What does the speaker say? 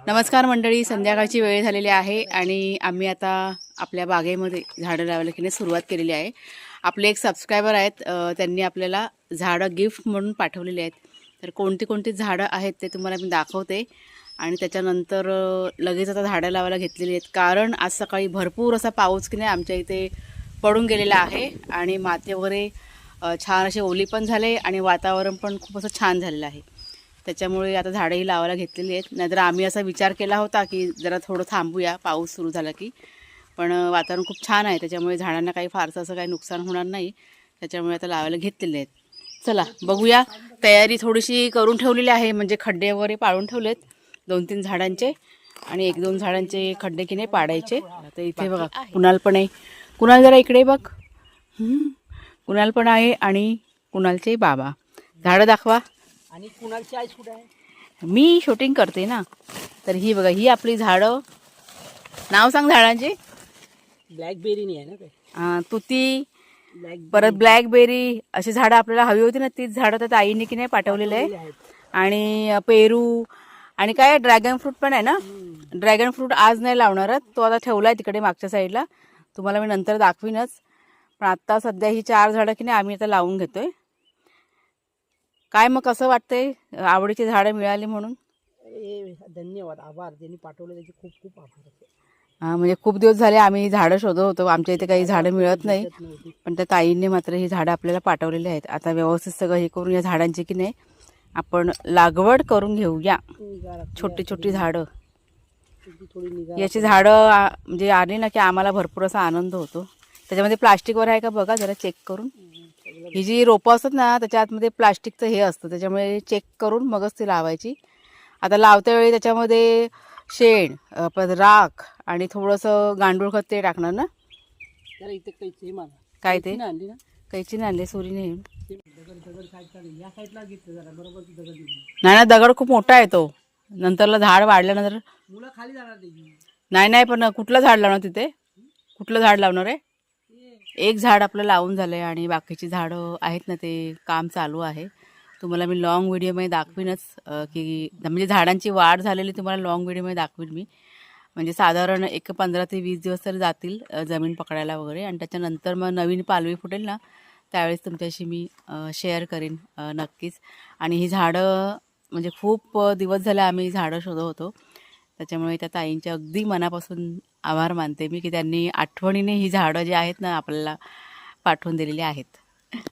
नमस्कार मंडळी, संध्याकाळची वेळ झालेली आहे आणि आम्ही आता आपल्या बागेमध्ये झाडं लावायला की सुरुवात केलेली आहे. आपले एक सबस्क्रायबर आहेत, त्यांनी आपल्याला झाडं गिफ्ट म्हणून पाठवलेली आहेत. तर कोणती कोणती झाडं आहेत ते तुम्हाला मी दाखवते आणि त्याच्यानंतर लगेच आता झाडं लावायला घेतलेली आहेत. कारण आज सकाळी भरपूर असा पाऊस की नाही आमच्या इथे पडून गेलेला आहे आणि माती वगैरे छान असे ओली पण झाले आणि वातावरण पण खूप असं छान झालेलं आहे. त्याच्यामुळे आता झाडंही लावायला घेतलेली आहेत. नाहीतर आम्ही असा विचार केला होता की जरा थोडं थांबूया पाऊस सुरू झाला की, पण वातावरण खूप छान आहे त्याच्यामुळे झाडांना काही फारसं असं काही नुकसान होणार नाही. त्याच्यामुळे आता लावायला घेतलेले आहेत. चला बघूया. तयारी थोडीशी करून ठेवलेली आहे, म्हणजे खड्डे वगैरे पाडून ठेवलेत 2-3 झाडांचे आणि 1-2 झाडांचे खड्डे की नाही पाडायचे. आता इथे बघा कुणाल पण आहे. कुणाल जरा इकडे बघ. कुणाल पण आहे आणि कुणालचे बाबा. झाडं दाखवा. आणि कुणालची आई कुठे आहे? मी शूटिंग करते ना. तर ही बघा, ही आपली झाडं. नाव सांग झाडांचे. ब्लॅकबेरी नाही आहे ना ते? तुती, परत ब्लॅकबेरी अशी झाडं आपल्याला हवी होती ना, तीच झाडं तर ताईने की नाही पाठवलेले आहे. आणि पेरू आणि काय ड्रॅगन फ्रूट पण आहे ना. ड्रॅगन फ्रूट आज नाही लावणार, तो आता ठेवलाय तिकडे मागच्या साईडला. तुम्हाला मी नंतर दाखवीनच. पण आता सध्या ही 4 झाडं की नाही आम्ही आता लावून घेतोय. काय मग कसं वाटतंय, आवडीची झाडं मिळाली म्हणून? धन्यवाद, आभार. त्यांनी पाठवलं त्याचे खूप खूप आभार. म्हणजे खूप दिवस झाले आम्ही झाडं शोधत होतो. आमच्या इथे काही झाडं मिळत नाही, पण त्या ताईंनी मात्र ही झाडं आपल्याला पाठवलेली आहेत. आता व्यवस्थित सगळं हे करून या झाडांची की नाही आपण लागवड करून घेऊया. छोटी छोटी झाडं, याची झाडं म्हणजे आली ना की आम्हाला भरपूर असा आनंद होतो. त्याच्यामध्ये प्लास्टिकवर आहे का बघा जरा चेक करून. ही जी रोपं असतात ना त्याच्या आतमध्ये प्लास्टिकचं हे असतं, त्याच्यामुळे चेक करून मगच ती लावायची. आता लावत्या वेळी त्याच्यामध्ये शेण, राख आणि थोडंसं गांडूळ खत ते टाकणार ना. इथे कैची मला काय ते आणली ना, कैची नाही आणली, सुरीने. दगड या साईडला घेतलं जरा बरोबर. दगड नाही ना, दगड खूप मोठा आहे तो. नंतरला झाड वाढल्यानंतर मुलं खाली जाणार त्याची. नाही पण कुठलं झाड लावणार तिथे? कुठलं झाड लावणार आहे? एक झाड आपलं लावून झालंय आणि बाकीची झाडं आहेत ना, ते काम चालू आहे. तुम्हाला मी लॉंग व्हिडिओमध्ये दाखवीनच की म्हणजे झाडांची वाढ झालेली तुम्हाला लॉंग व्हिडिओमध्ये दाखवीन मी. म्हणजे साधारण एक 15 ते 20 दिवस तरी जातील जमीन पकडायला वगैरे, आणि त्याच्यानंतर मग नवीन पालवी फुटेल ना त्यावेळेस तुमच्याशी मी शेअर करीन नक्कीच. आणि ही झाडं म्हणजे खूप दिवस झाले आम्ही झाडं शोधत होतो, त्याच्यामुळे त्या ताईंचे अगदी मनापासून आभार मानते मी की त्यांनी आठवणीने ही झाडं जी आहेत ना आपल्याला पाठवून दिलेली आहेत.